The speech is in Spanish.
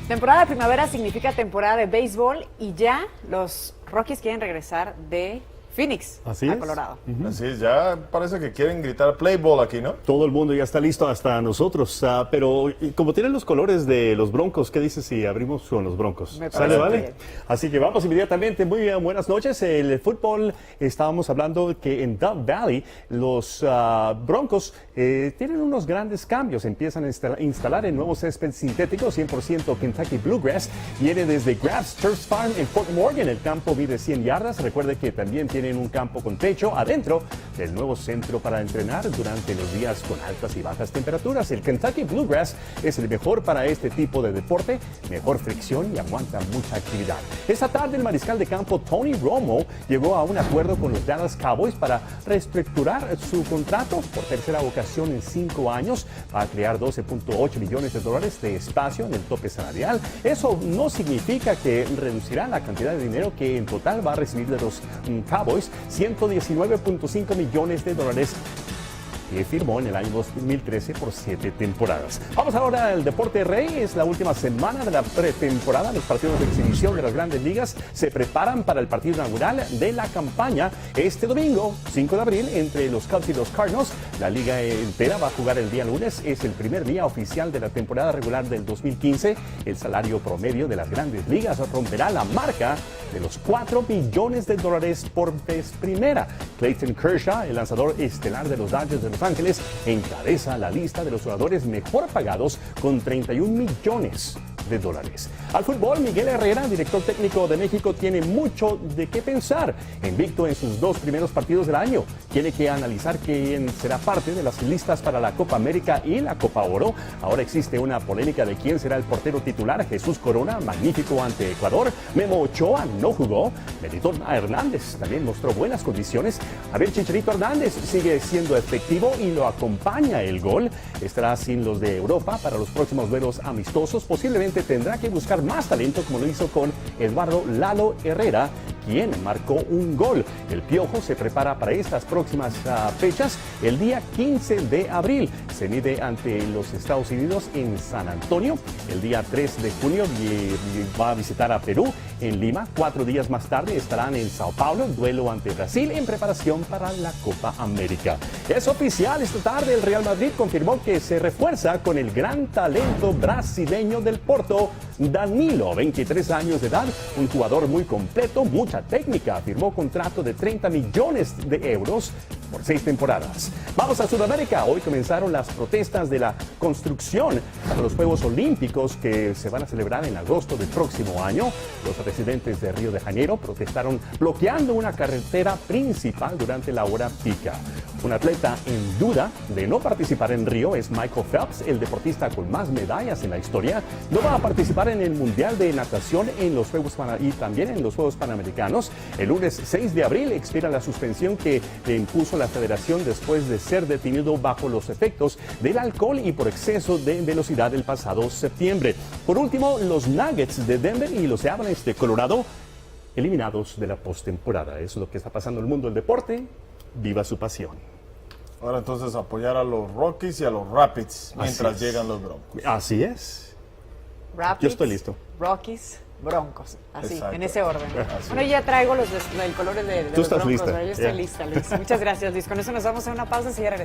Temporada de primavera significa temporada de béisbol y ya los Rockies quieren regresar de Phoenix a Colorado. Así es, ya parece que quieren gritar play ball aquí, ¿no? Todo el mundo ya está listo, hasta nosotros. Pero como tienen los colores de los Broncos, ¿qué dices si abrimos con los Broncos? ¿Sale, vale? Bien. Así que vamos inmediatamente. Muy bien, buenas noches. El fútbol, estábamos hablando que en Dove Valley los Broncos tienen unos grandes cambios. Empiezan a instalar el nuevo césped sintético 100% Kentucky Bluegrass. Viene desde Grabs Turf Farm en Fort Morgan. El campo mide 100 yardas. Recuerde que también tienen un campo con techo adentro del nuevo centro para entrenar durante los días con altas y bajas temperaturas. El Kentucky Bluegrass es el mejor para este tipo de deporte, mejor fricción y aguanta mucha actividad. Esta tarde el mariscal de campo Tony Romo llegó a un acuerdo con los Dallas Cowboys para reestructurar su contrato por tercera ocasión en 5 años para crear $12.8 millones de espacio en el tope salarial. Eso no significa que reducirá la cantidad de dinero que en total va a recibir de los Cowboys, $119.5 millones que firmó en el año 2013 por 7 temporadas. Vamos ahora al deporte rey. Es la última semana de la pretemporada. Los partidos de exhibición de las grandes ligas se preparan para el partido inaugural de la campaña este domingo, 5 de abril, entre los Cubs y los Cardinals. La liga entera va a jugar el día lunes. Es el primer día oficial de la temporada regular del 2015. El salario promedio de las grandes ligas romperá la marca de los $4 billones por vez primera. Clayton Kershaw, el lanzador estelar de los Dodgers de Los Ángeles, encabeza la lista de los jugadores mejor pagados con $31 millones. Al fútbol, Miguel Herrera, director técnico de México, tiene mucho de qué pensar. Invicto en sus 2 primeros partidos del año, tiene que analizar quién será parte de las listas para la Copa América y la Copa Oro. Ahora existe una polémica de quién será el portero titular. Jesús Corona, magnífico ante Ecuador. Memo Ochoa no jugó. Melitón Hernández también mostró buenas condiciones. Abel Chicharito Hernández sigue siendo efectivo y lo acompaña el gol. Estará sin los de Europa para los próximos duelos amistosos. Posiblemente tendrá que buscar más talento, como lo hizo con Eduardo Lalo Herrera, quien marcó un gol. El Piojo se prepara para estas próximas fechas. El día 15 de abril se mide ante los Estados Unidos en San Antonio. El día 3 de junio va a visitar a Perú en Lima. 4 días más tarde estarán en Sao Paulo, duelo ante Brasil en preparación para la Copa América. Es oficial, esta tarde el Real Madrid confirmó que se refuerza con el gran talento brasileño del Porto, Danilo, 23 años de edad, un jugador muy completo, mucha técnica. Firmó contrato de €30 millones por 6 temporadas. Vamos a Sudamérica. Hoy comenzaron las protestas de la construcción para los Juegos Olímpicos que se van a celebrar en agosto del próximo año. Los residentes de Río de Janeiro protestaron bloqueando una carretera principal durante la hora pica. Un atleta en duda de no participar en Río es Michael Phelps, el deportista con más medallas en la historia. No va a participar en el Mundial de Natación en los Juegos y también en los Juegos Panamericanos. El lunes 6 de abril expira la suspensión que le impuso la federación después de ser detenido bajo los efectos del alcohol y por exceso de velocidad el pasado septiembre. Por último, los Nuggets de Denver y los Avalanche de Colorado eliminados de la postemporada. Eso es lo que está pasando en el mundo del deporte. Viva su pasión. Ahora entonces apoyar a los Rockies y a los Rapids mientras llegan los Broncos. Así es. Rapids, yo estoy listo. Rockies, Broncos, así, exacto, en ese orden. Así. Bueno, ya traigo los colores de Tú los estás Broncos. lista. Yo estoy lista, Luis. Muchas gracias, Luis. Con eso nos vamos a una pausa y ya regresamos.